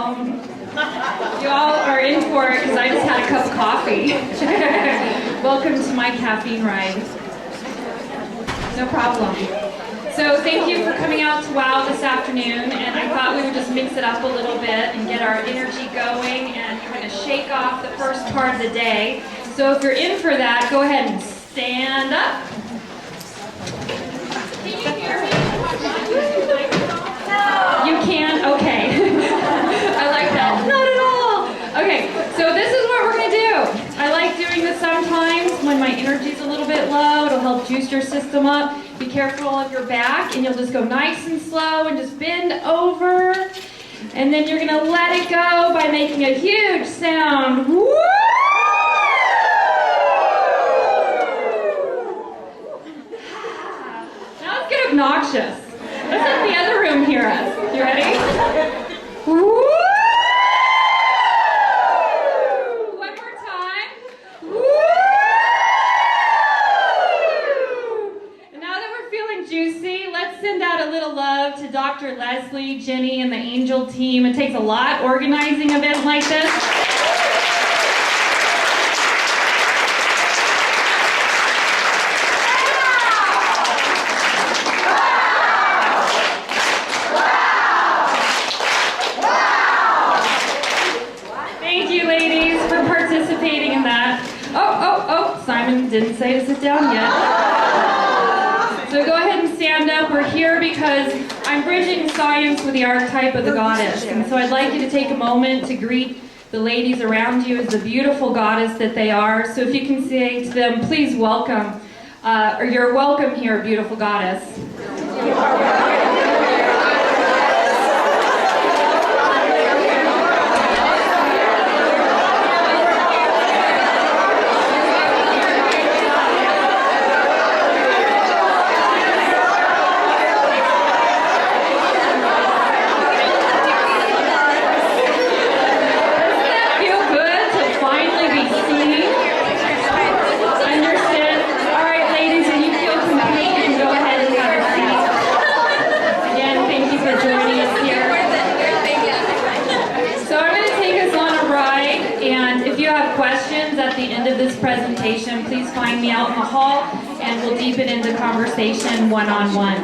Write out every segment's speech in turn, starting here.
You all are in for it because I just had a cup of coffee. Welcome to my caffeine ride. No problem. So thank you for coming out to WOW this afternoon, and I thought we would just mix it up a little bit and get our energy going and kind of shake off the first part of the day. So if you're in for that, go ahead and stand up. Can you hear me? You can? Okay. I like that. Not at all. Okay, so this is what we're going to do. I like doing this sometimes when my energy's a little bit low. It'll help juice your system up. Be careful of your back, and you'll just go nice and slow and just bend over. And then you're going to let it go by making a huge sound. Woo! Now let's get obnoxious. Let's let the other room hear us. You ready? Woo! One more time. Woo! And now that we're feeling juicy, let's send out a little love to Dr. Leslie, Jenny, and the Angel team. It takes a lot organizing events like this. Simon didn't say to sit down yet. So go ahead and stand up. We're here because I'm bridging science with the archetype of the goddess. And so I'd like you to take a moment to greet the ladies around you as the beautiful goddess that they are. So if you can say to them, please welcome, or you're welcome here, beautiful goddess. Presentation, please find me out in the hall and we'll deepen into conversation one-on-one.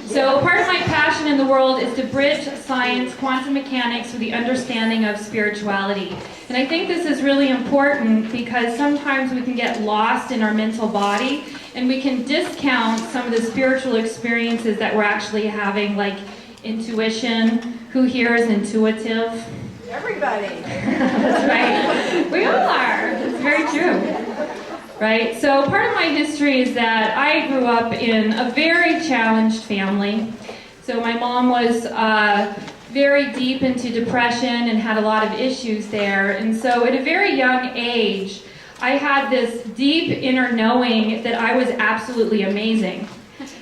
So part of my passion in the world is to bridge science, quantum mechanics with the understanding of spirituality. And I think this is really important because sometimes we can get lost in our mental body and we can discount some of the spiritual experiences that we're actually having, like intuition. Who here is intuitive? Everybody. That's right. We all are. It's very true. Right? So part of my history is that I grew up in a very challenged family. So my mom was very deep into depression and had a lot of issues there. And so at a very young age, I had this deep inner knowing that I was absolutely amazing.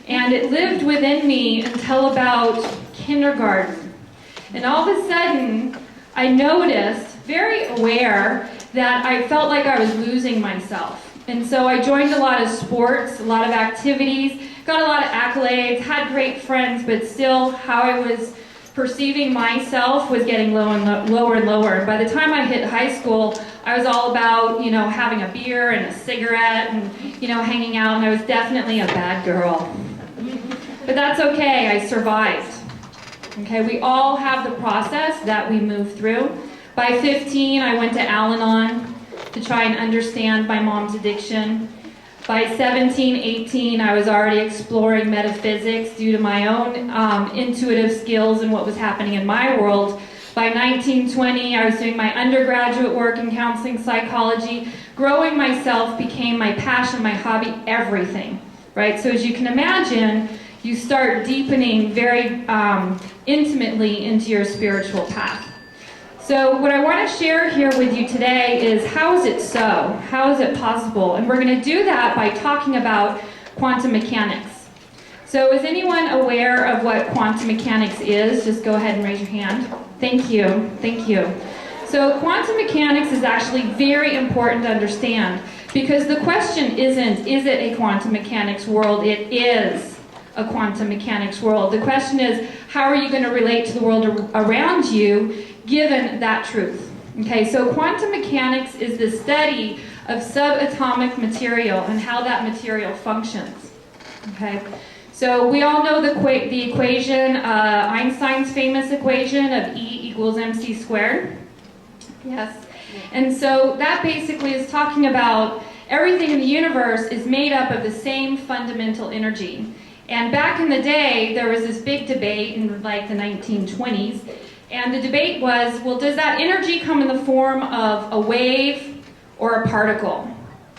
And it lived within me until about kindergarten. And all of a sudden, I noticed, very aware, that I felt like I was losing myself. And so I joined a lot of sports, a lot of activities, got a lot of accolades, had great friends, but still how I was perceiving myself was getting lower and lower. And by the time I hit high school, I was all about, having a beer and a cigarette and, hanging out, and I was definitely a bad girl. But that's okay, I survived. Okay, we all have the process that we move through. By 15, I went to Al-Anon to try and understand my mom's addiction. By 17, 18, I was already exploring metaphysics due to my own intuitive skills and what was happening in my world. By 19, 20, I was doing my undergraduate work in counseling psychology. Growing myself became my passion, my hobby, everything, right? So as you can imagine, you start deepening very intimately into your spiritual path. So what I want to share here with you today is how is it so? How is it possible? And we're going to do that by talking about quantum mechanics. So is anyone aware of what quantum mechanics is? Just go ahead and raise your hand. Thank you. Thank you. So quantum mechanics is actually very important to understand because the question isn't, is it a quantum mechanics world? It is a quantum mechanics world. The question is, how are you going to relate to the world around you given that truth. Okay, so quantum mechanics is the study of subatomic material and how that material functions. Okay, so we all know the equation, Einstein's famous equation of E equals mc squared. Yes, and so that basically is talking about everything in the universe is made up of the same fundamental energy. And back in the day, there was this big debate in like the 1920s, and the debate was, well, does that energy come in the form of a wave or a particle?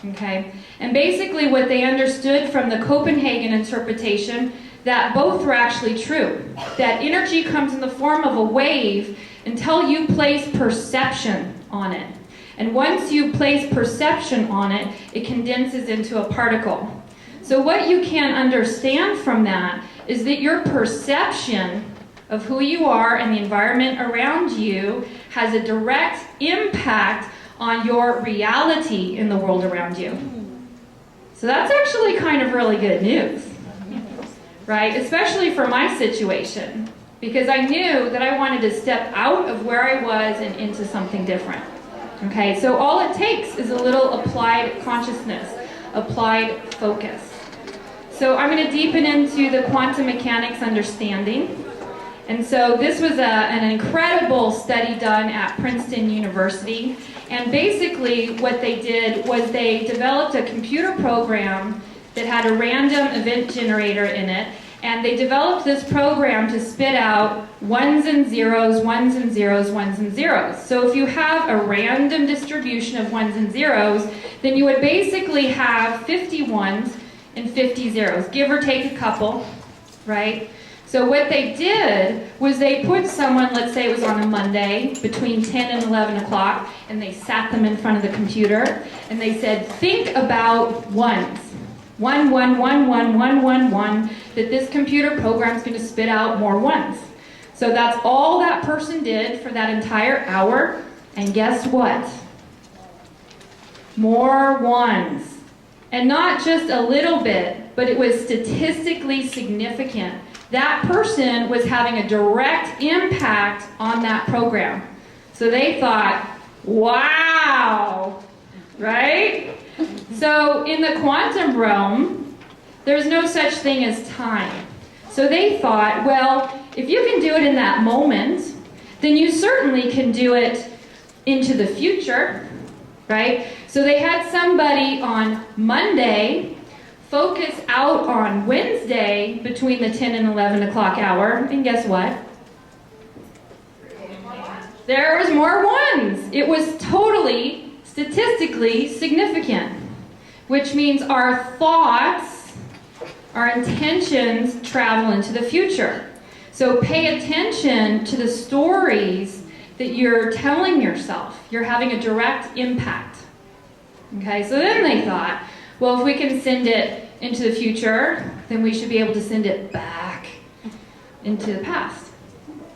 Okay, and basically what they understood from the Copenhagen interpretation, that both were actually true. That energy comes in the form of a wave until you place perception on it. And once you place perception on it, it condenses into a particle. So what you can understand from that is that your perception of who you are and the environment around you has a direct impact on your reality in the world around you. So that's actually kind of really good news, right? Especially for my situation, because I knew that I wanted to step out of where I was and into something different. Okay, so all it takes is a little applied consciousness, applied focus. So I'm going to deepen into the quantum mechanics understanding. And so this was an incredible study done at Princeton University. And basically what they did was they developed a computer program that had a random event generator in it. And they developed this program to spit out ones and zeros, ones and zeros, ones and zeros. So if you have a random distribution of ones and zeros, then you would basically have 50 ones and 50 zeros, give or take a couple, right? So what they did was they put someone, let's say it was on a Monday, between 10 and 11 o'clock, and they sat them in front of the computer, and they said, think about ones. 1, 1, 1, 1, 1, 1, 1, that this computer program is going to spit out more ones. So that's all that person did for that entire hour, and guess what? More ones. And not just a little bit, but it was statistically significant. That person was having a direct impact on that program. So they thought, wow, right? So in the quantum realm, there's no such thing as time. So they thought, well, if you can do it in that moment, then you certainly can do it into the future, right? So they had somebody on Monday focus out on Wednesday between the 10 and 11 o'clock hour, and guess what? There was more ones. It was totally statistically significant, which means our thoughts, our intentions travel into the future. So pay attention to the stories that you're telling yourself. You're having a direct impact. Okay, so then they thought, well, if we can send it into the future, then we should be able to send it back into the past,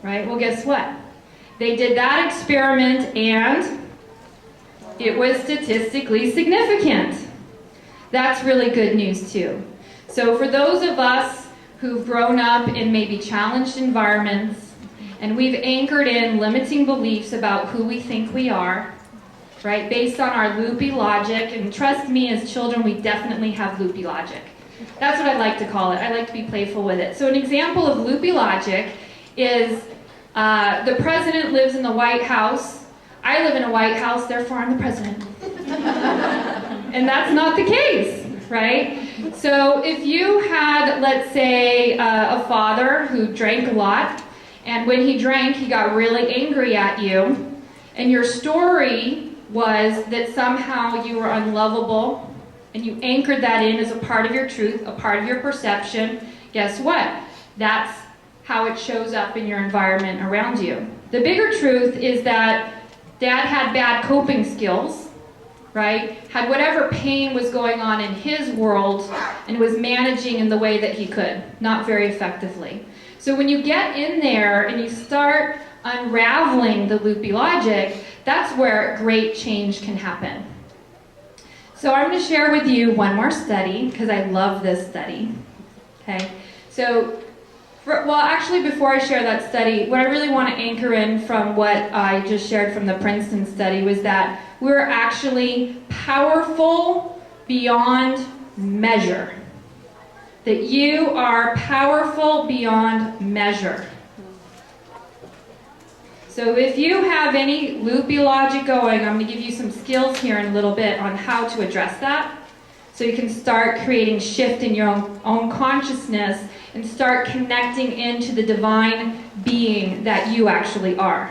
right? Well, guess what? They did that experiment and it was statistically significant. That's really good news too. So for those of us who've grown up in maybe challenged environments and we've anchored in limiting beliefs about who we think we are, right, based on our loopy logic, and trust me, as children, we definitely have loopy logic. That's what I like to call it. I like to be playful with it. So an example of loopy logic is the president lives in the White House. I live in a White House, therefore I'm the president. And that's not the case, right? So if you had, let's say, a father who drank a lot, and when he drank, he got really angry at you, and your story was that somehow you were unlovable, and you anchored that in as a part of your truth, a part of your perception, guess what? That's how it shows up in your environment around you. The bigger truth is that Dad had bad coping skills, right? Had whatever pain was going on in his world and was managing in the way that he could, not very effectively. So when you get in there and you start unraveling the loopy logic, that's where great change can happen. So I'm going to share with you one more study, because I love this study. Okay, so Well, actually, before I share that study, what I really want to anchor in from what I just shared from the Princeton study was that we're actually powerful beyond measure. That you are powerful beyond measure. So if you have any loopy logic going, I'm going to give you some skills here in a little bit on how to address that. So you can start creating shift in your own consciousness and start connecting into the divine being that you actually are.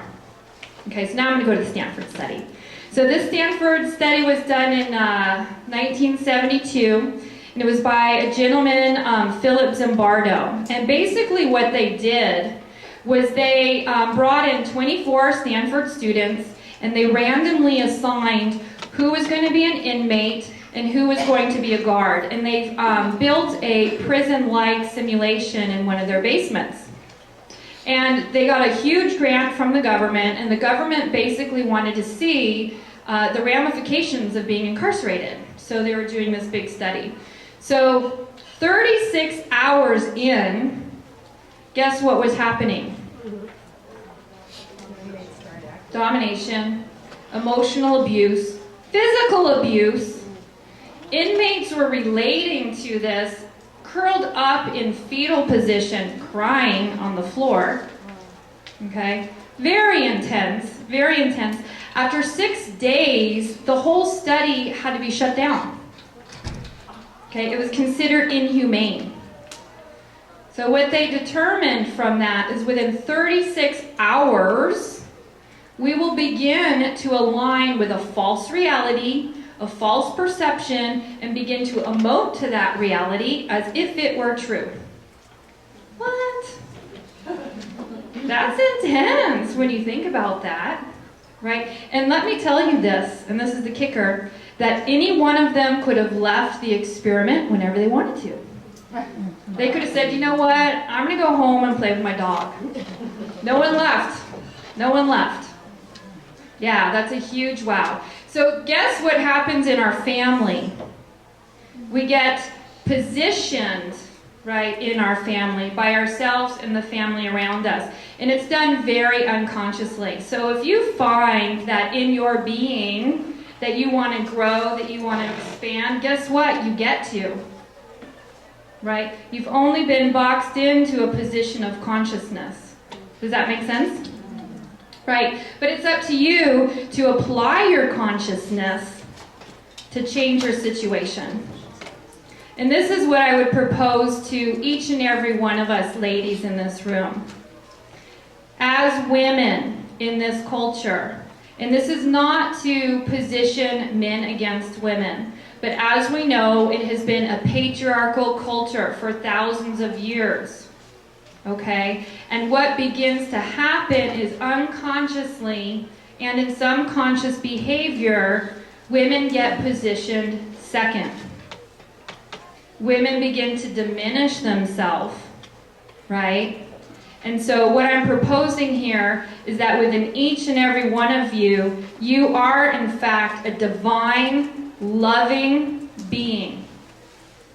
Okay, so now I'm going to go to the Stanford study. So this Stanford study was done in 1972, and it was by a gentleman, Philip Zimbardo. And basically what they did was they brought in 24 Stanford students, and they randomly assigned who was going to be an inmate and who was going to be a guard. And they built a prison-like simulation in one of their basements. And they got a huge grant from the government, and the government basically wanted to see the ramifications of being incarcerated. So they were doing this big study. So 36 hours in, guess what was happening? Domination, emotional abuse, physical abuse. Inmates were relating to this, curled up in fetal position, crying on the floor. Okay? Very intense, very intense. After 6 days, the whole study had to be shut down. Okay? It was considered inhumane. So what they determined from that is within 36 hours, we will begin to align with a false reality, a false perception, and begin to emote to that reality as if it were true. What? That's intense when you think about that, right? And let me tell you this, and this is the kicker, that any one of them could have left the experiment whenever they wanted to. They could have said, you know what, I'm going to go home and play with my dog. No one left. No one left. Yeah, that's a huge wow. So guess what happens in our family? We get positioned, right, in our family by ourselves and the family around us. And it's done very unconsciously. So if you find that in your being that you want to grow, that you want to expand, guess what? You get to. Right? You've only been boxed into a position of consciousness. Does that make sense? Right? But it's up to you to apply your consciousness to change your situation. And this is what I would propose to each and every one of us ladies in this room. As women in this culture, and this is not to position men against women, but as we know, it has been a patriarchal culture for thousands of years. Okay? And what begins to happen is unconsciously and in some conscious behavior, women get positioned second. Women begin to diminish themselves, right? And so what I'm proposing here is that within each and every one of you, you are in fact a divine, loving being.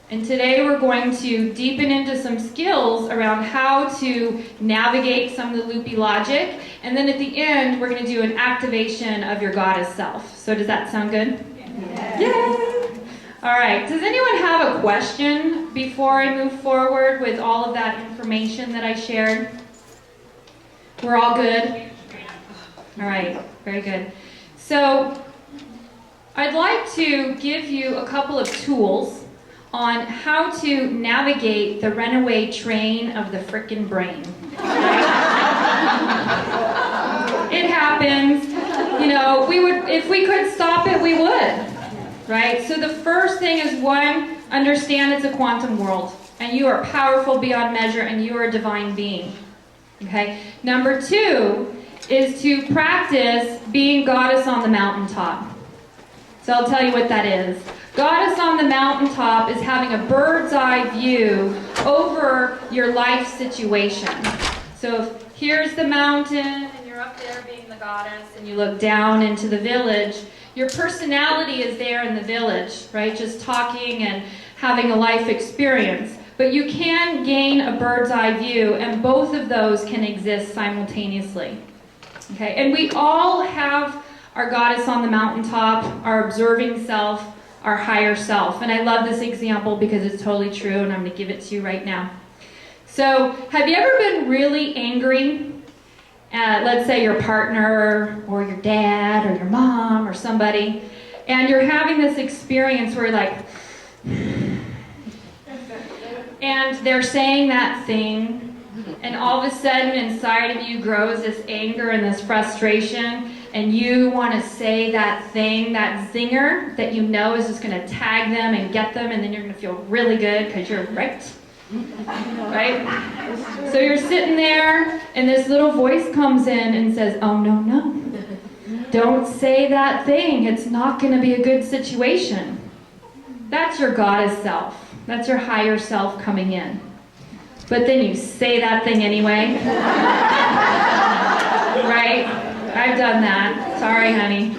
And today we're going to deepen into some skills around how to navigate some of the loopy logic. And then at the end, we're going to do an activation of your goddess self. So does that sound good? Yeah. Yay! All right. Does anyone have a question before I move forward with all of that information that I shared? We're all good? All right. Very good. So I'd like to give you a couple of tools on how to navigate the runaway train of the frickin' brain. It happens. You know, if we could stop it, we would. Right? So the first thing is, one, understand it's a quantum world, and you are powerful beyond measure, and you are a divine being. Okay? Number two is to practice being goddess on the mountaintop. So I'll tell you what that is. Goddess on the mountaintop is having a bird's eye view over your life situation. So if here's the mountain, and you're up there being the goddess, and you look down into the village, your personality is there in the village, right? Just talking and having a life experience. But you can gain a bird's eye view, and both of those can exist simultaneously. Okay, and we all have our goddess on the mountaintop, our observing self, our higher self. And I love this example because it's totally true, and I'm going to give it to you right now. So, have you ever been really angry at, let's say, your partner or your dad or your mom or somebody, and you're having this experience where you're like, and they're saying that thing, and all of a sudden inside of you grows this anger and this frustration, and you want to say that thing, that zinger that you know is just going to tag them and get them, and then you're going to feel really good because you're right. Right? So you're sitting there, and this little voice comes in and says, oh, no, no. Don't say that thing. It's not going to be a good situation. That's your goddess self. That's your higher self coming in. But then you say that thing anyway. Right? I've done that. Sorry, honey.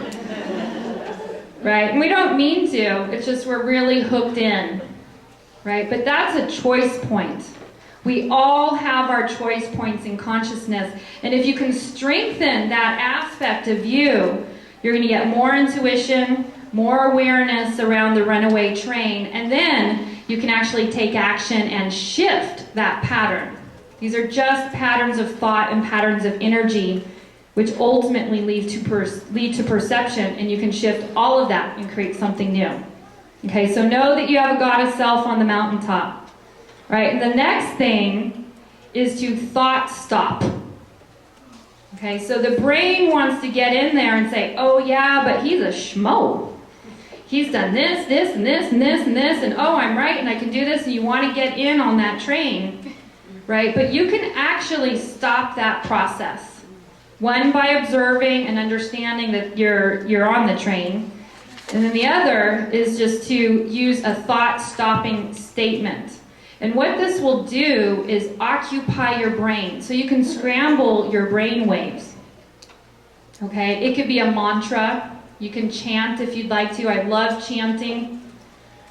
Right? And we don't mean to. It's just we're really hooked in. Right? But that's a choice point. We all have our choice points in consciousness. And if you can strengthen that aspect of you, you're going to get more intuition, more awareness around the runaway train, and then you can actually take action and shift that pattern. These are just patterns of thought and patterns of energy, which ultimately lead to perception, and you can shift all of that and create something new. Okay, so know that you have a goddess self on the mountaintop. Right, and the next thing is to thought stop. Okay, so the brain wants to get in there and say, oh yeah, but he's a schmo. He's done this, this, and this, and this, and this, and oh, I'm right, and I can do this, and you want to get in on that train. Right, but you can actually stop that process. One, by observing and understanding that you're on the train. And then the other is just to use a thought-stopping statement. And what this will do is occupy your brain. So you can scramble your brain waves. Okay? It could be a mantra. You can chant if you'd like to. I love chanting.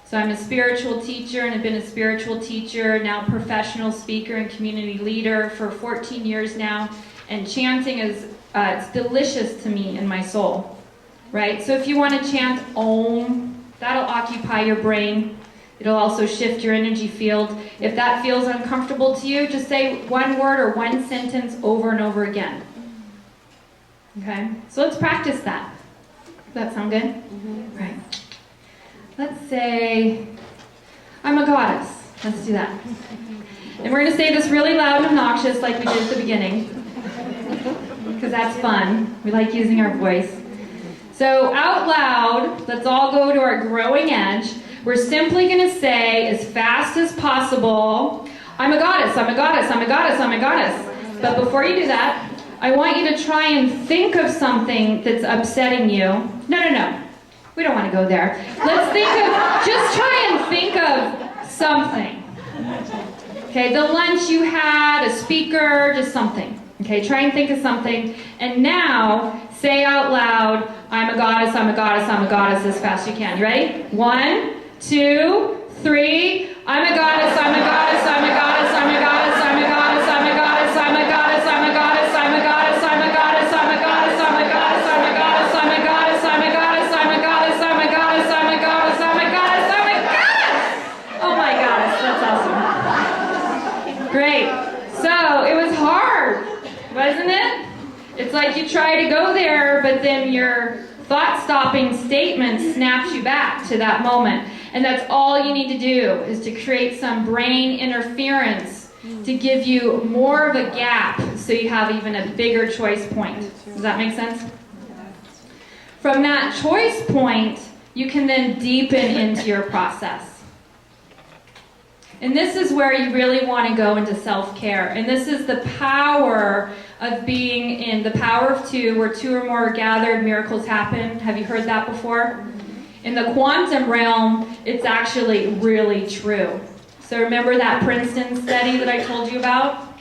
So I'm a spiritual teacher, and I've been a spiritual teacher, now professional speaker and community leader for 14 years now. And chanting is it's delicious to me in my soul. Right? So if you want to chant Om, that'll occupy your brain. It'll also shift your energy field. If that feels uncomfortable to you, just say one word or one sentence over and over again. Okay? So let's practice that. Does that sound good? Mm-hmm. Right. Let's say, I'm a goddess. Let's do that. And we're going to say this really loud and obnoxious like we did at the beginning. Because that's fun. We like using our voice. So out loud, let's all go to our growing edge. We're simply going to say as fast as possible, I'm a goddess, I'm a goddess, I'm a goddess, I'm a goddess. But before you do that, I want you to try and think of something that's upsetting you. No. We don't want to go there. Let's think of, just try and think of something. Okay, the lunch you had, a speaker, just something. Okay, try and think of something. And now, say out loud, I'm a goddess, I'm a goddess, I'm a goddess as fast as you can. You ready? 1, 2, 3. I'm a goddess, I'm a goddess, I'm a goddess, I'm a goddess, I'm a goddess, I'm a goddess, I'm a goddess, I'm a goddess, I'm a goddess, I'm a goddess, I'm a goddess, I'm a goddess, I'm a goddess, I'm a goddess, I'm a goddess, I'm a goddess, I'm a goddess, I'm a goddess, I'm a goddess, I'm a goddess. Oh my goddess, that's awesome. Great. So it was hard, wasn't it? It's like you try to go there, but then your thought-stopping statement snaps you back to that moment. And that's all you need to do, is to create some brain interference to give you more of a gap so you have even a bigger choice point. Does that make sense? From that choice point, you can then deepen into your process. And this is where you really want to go into self-care. And this is the power of being in the power of 2, where 2 or more are gathered, miracles happen. Have you heard that before? In the quantum realm, it's actually really true. So remember that Princeton study that I told you about?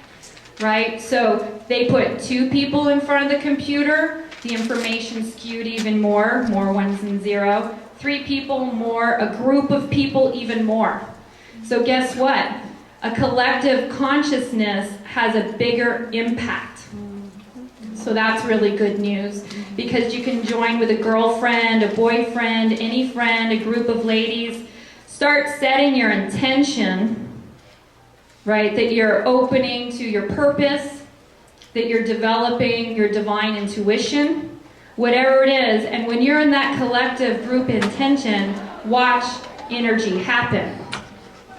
Right? So they put 2 people in front of the computer. The information skewed even more 1s and 0. 3 people more, a group of people even more. So guess what? a collective consciousness has a bigger impact. So that's really good news, because you can join with a girlfriend, a boyfriend, any friend, a group of ladies. Start setting your intention, right? That you're opening to your purpose, that you're developing your divine intuition, whatever it is. And when you're in that collective group intention, watch energy happen.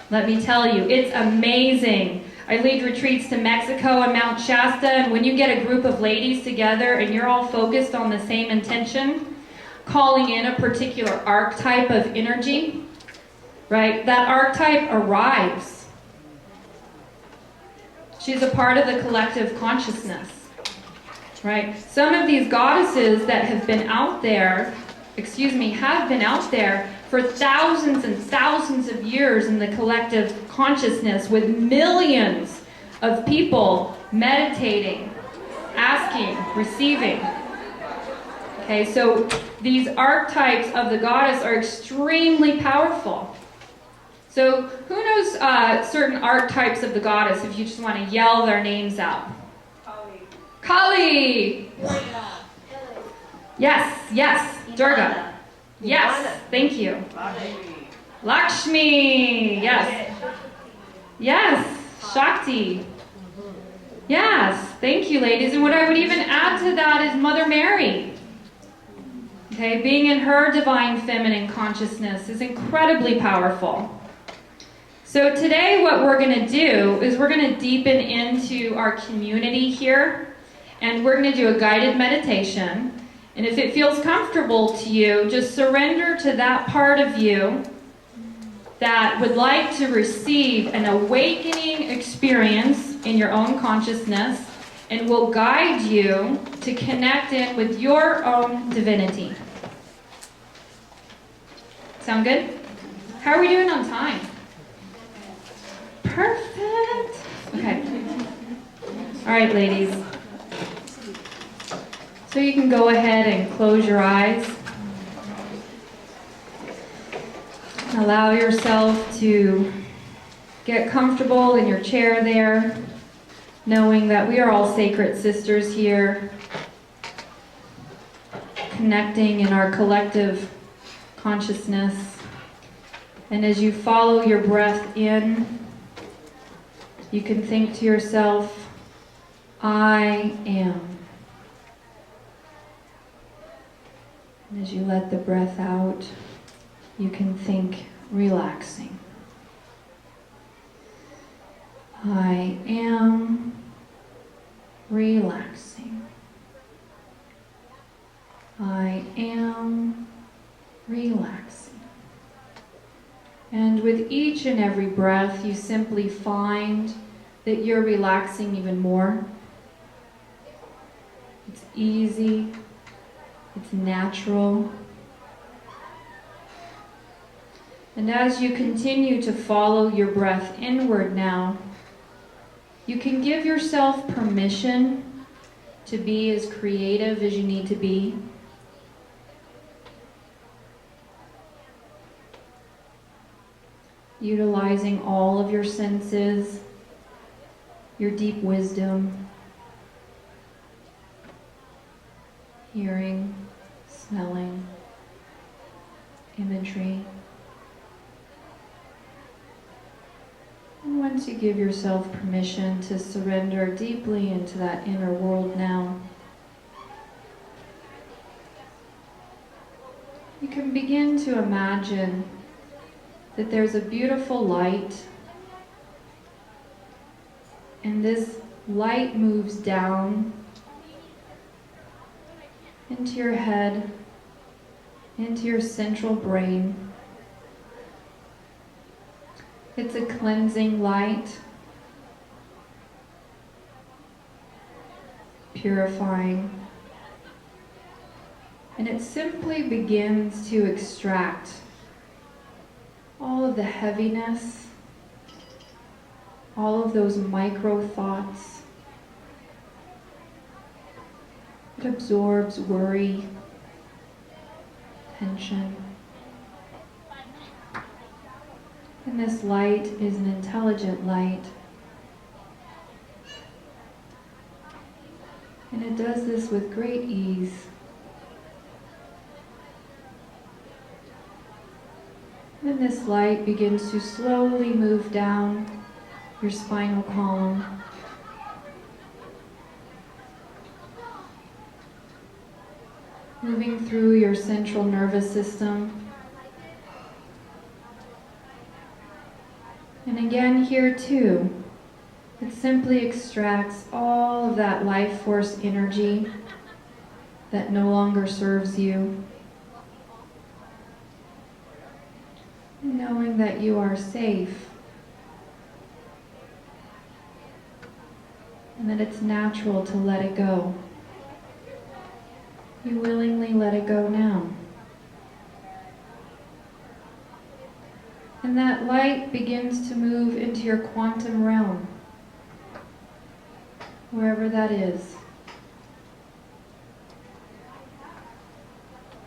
Let me tell you, it's amazing. I lead retreats to Mexico and Mount Shasta, and when you get a group of ladies together and you're all focused on the same intention, calling in a particular archetype of energy, right? That archetype arrives. She's a part of the collective consciousness, right? Some of these goddesses that have been out there, have been out there for thousands and thousands of years in the collective consciousness, with millions of people meditating, asking, receiving. Okay, so these archetypes of the goddess are extremely powerful. So who knows certain archetypes of the goddess, if you just want to yell their names out? Kali! Yes. Durga. Yes, thank you. Lakshmi. Yes. Shakti. Yes, thank you, ladies. And what I would even add to that is Mother Mary. Okay, being in her divine feminine consciousness is incredibly powerful. So today what we're going to do is we're going to deepen into our community here, and we're going to do a guided meditation. And if it feels comfortable to you, just surrender to that part of you that would like to receive an awakening experience in your own consciousness, and will guide you to connect in with your own divinity. Sound good? How are we doing on time? Perfect. Okay. All right, ladies. So you can go ahead and close your eyes. Allow yourself to get comfortable in your chair there, knowing that we are all sacred sisters here, connecting in our collective consciousness. And as you follow your breath in, you can think to yourself, I am. And as you let the breath out, you can think, relaxing. I am relaxing. I am relaxing. And with each and every breath, you simply find that you're relaxing even more. It's easy. It's natural. And as you continue to follow your breath inward now, you can give yourself permission to be as creative as you need to be. Utilizing all of your senses, your deep wisdom, hearing, smelling, imagery. And once you give yourself permission to surrender deeply into that inner world now, you can begin to imagine that there's a beautiful light, and this light moves down into your head, into your central brain. It's a cleansing light, purifying, and it simply begins to extract all of the heaviness, all of those micro thoughts. It absorbs worry, tension. And this light is an intelligent light. And it does this with great ease. And this light begins to slowly move down your spinal column. Moving through your central nervous system. And again here too, it simply extracts all of that life force energy that no longer serves you. Knowing that you are safe and that it's natural to let it go. You willingly let it go now. And that light begins to move into your quantum realm, wherever that is.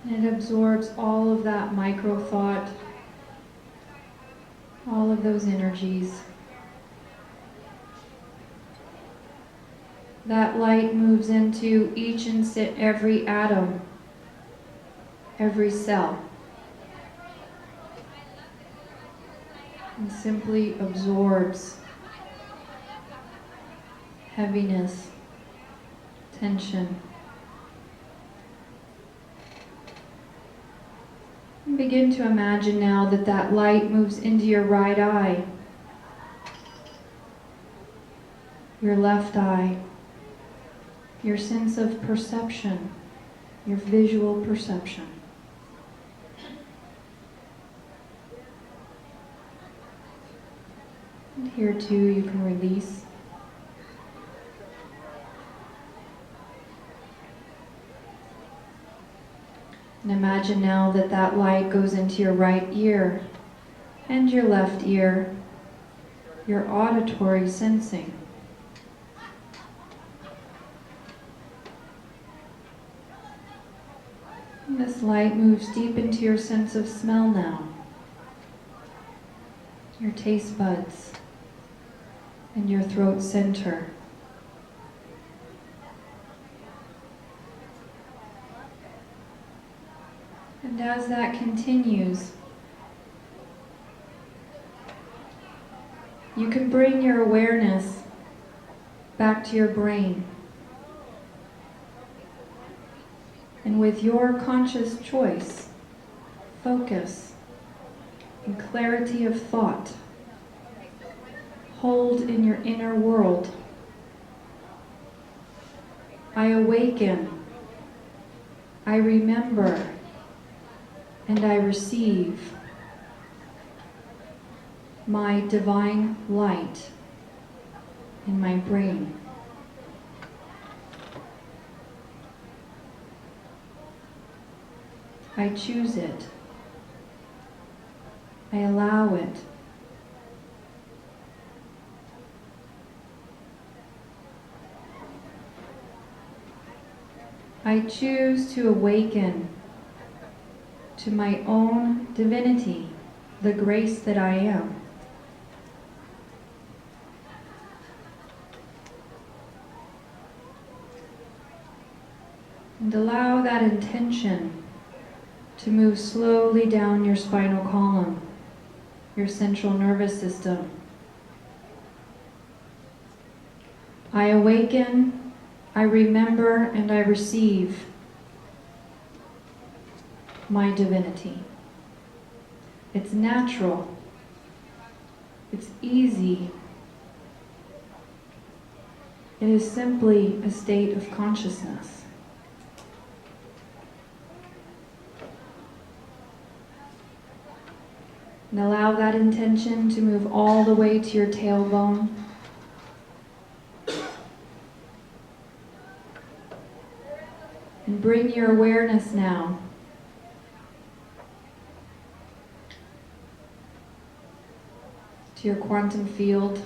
And it absorbs all of that micro thought, all of those energies. That light moves into each and every atom, every cell, and simply absorbs heaviness, tension. And begin to imagine now that that light moves into your right eye, your left eye, your sense of perception, your visual perception. And here too you can release. And imagine now that that light goes into your right ear and your left ear, your auditory sensing. And this light moves deep into your sense of smell now, your taste buds, and your throat center. And as that continues, you can bring your awareness back to your brain. And with your conscious choice, focus, and clarity of thought, hold in your inner world. I awaken, I remember, and I receive my divine light in my brain. I choose it. I allow it. I choose to awaken to my own divinity, the grace that I am. And allow that intention to move slowly down your spinal column, your central nervous system. I awaken, I remember, and I receive my divinity. It's natural. It's easy. It is simply a state of consciousness. And allow that intention to move all the way to your tailbone. And bring your awareness now to your quantum field.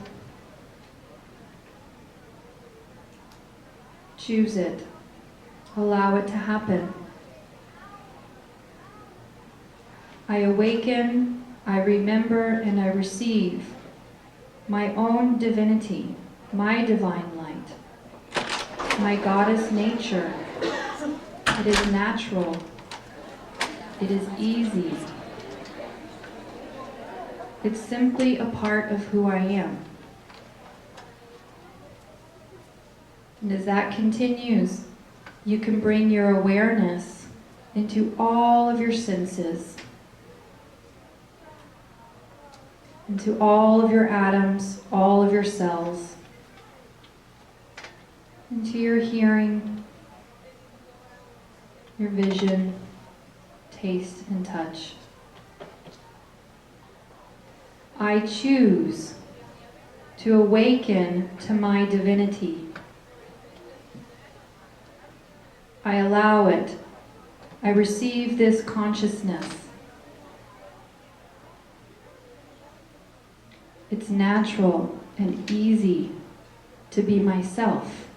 Choose it. Allow it to happen. I awaken, I remember and I receive my own divinity, my divine light, my goddess nature. It is natural. It is easy. It's simply a part of who I am. And as that continues, you can bring your awareness into all of your senses, into all of your atoms, all of your cells, into your hearing, your vision, taste, and touch. I choose to awaken to my divinity. I allow it. I receive this consciousness. It's natural and easy to be myself.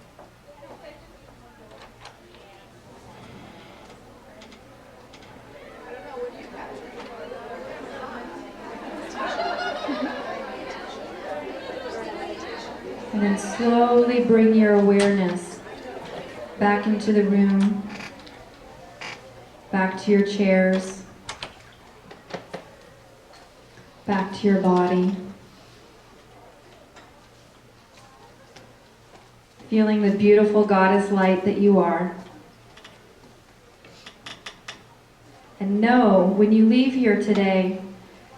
And then slowly bring your awareness back into the room, back to your chairs, back to your body. Feeling the beautiful goddess light that you are. And know when you leave here today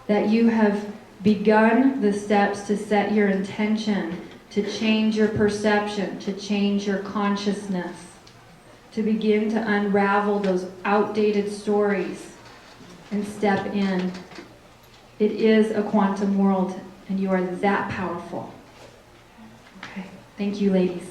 that you have begun the steps to set your intention, to change your perception, to change your consciousness, to begin to unravel those outdated stories and step in. It is a quantum world, and you are that powerful. Okay, thank you, ladies.